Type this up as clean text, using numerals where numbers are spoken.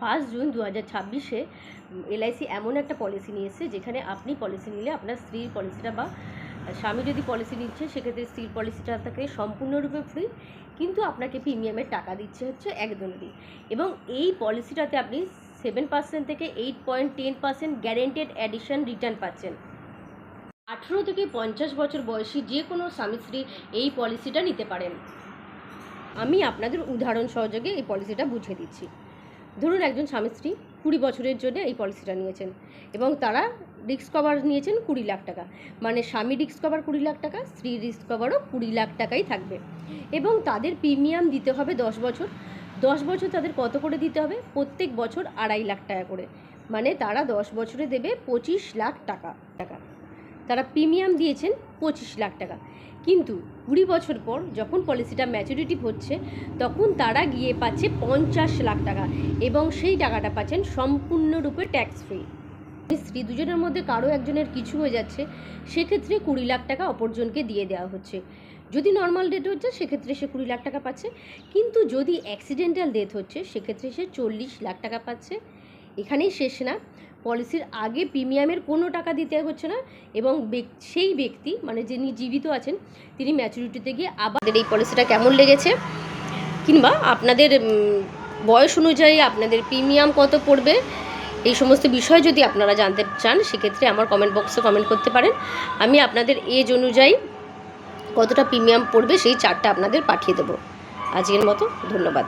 1 June 2026-এ LIC এমন একটা policy নিয়ে এসেছে যেখানে আপনি পলিসি নিলে আপনার স্ত্রীর পলিসিটা বা স্বামী যদি পলিসি নিচ্ছে সেক্ষেত্রে স্ত্রীর পলিসিটা থাকে সম্পূর্ণরূপে ফ্রি, কিন্তু আপনাকে প্রিমিয়ামের টাকা দিচ্ছে হচ্ছে একদমই। এবং এই পলিসিটাতে আপনি 7% থেকে 8.10% গ্যারেন্টেড অ্যাডিশন রিটার্ন পাচ্ছেন। 18 থেকে 50 বছর বয়সী যে কোনো স্বামী স্ত্রী এই পলিসিটা নিতে পারেন। আমি আপনাদের উদাহরণ সহযোগে এই পলিসিটা বুঝিয়ে দিচ্ছি। ধরুন একজন স্বামী স্ত্রী 20 বছরের জন্য এই পলিসিটা নিয়েছেন এবং তারা রিস্ক কভার নিয়েছেন 20 লাখ টাকা, মানে স্বামী রিস্ক কভার 20 লাখ টাকা, স্ত্রী রিস্ক কভারও 20 লাখ টাকাই থাকবে। এবং তাদের প্রিমিয়াম দিতে হবে 10 বছর। 10 বছর তাদের কত করে দিতে হবে? প্রত্যেক বছর 2.5 লাখ টাকা করে, মানে তারা 10 বছরে দেবে 25 লাখ টাকা। তারা প্রিমিয়াম দিয়েছেন 25 লাখ টাকা, কিন্তু 20 বছর পর যখন পলিসিটা ম্যাচুরিটি হচ্ছে তখন তারা গিয়ে পাচ্ছে 50 লাখ টাকা, এবং সেই টাকাটা পাচ্ছেন সম্পূর্ণরূপে ট্যাক্স ফ্রি। স্ত্রী দুজনের মধ্যে কারো একজনের কিছু হয়ে যাচ্ছে, সেক্ষেত্রে 20 লাখ টাকা অপরজনকে দিয়ে দেওয়া হচ্ছে। যদি নর্মাল ডেথ হচ্ছে সেক্ষেত্রে সে 20 লাখ টাকা পাচ্ছে, কিন্তু যদি অ্যাক্সিডেন্টাল ডেথ হচ্ছে সেক্ষেত্রে সে 40 লাখ টাকা পাচ্ছে। এখানেই শেষ না, পলিসির আগে প্রিমিয়ামের কোনো টাকা দিতে হচ্ছে না, এবং সেই ব্যক্তি মানে যিনি জীবিত আছেন তিনি ম্যাচুরিটিতে গিয়ে আবার এই পলিসিটা কেমন লেগেছে কিংবা আপনাদের বয়স অনুযায়ী আপনাদের প্রিমিয়াম কত পড়বে, এই সমস্ত বিষয় যদি আপনারা জানতে চান সেক্ষেত্রে আমার কমেন্ট বক্সে কমেন্ট করতে পারেন। আমি আপনাদের এজ অনুযায়ী কতটা প্রিমিয়াম পড়বে সেই চার্টটা আপনাদের পাঠিয়ে দেবো। আজকের মতো ধন্যবাদ।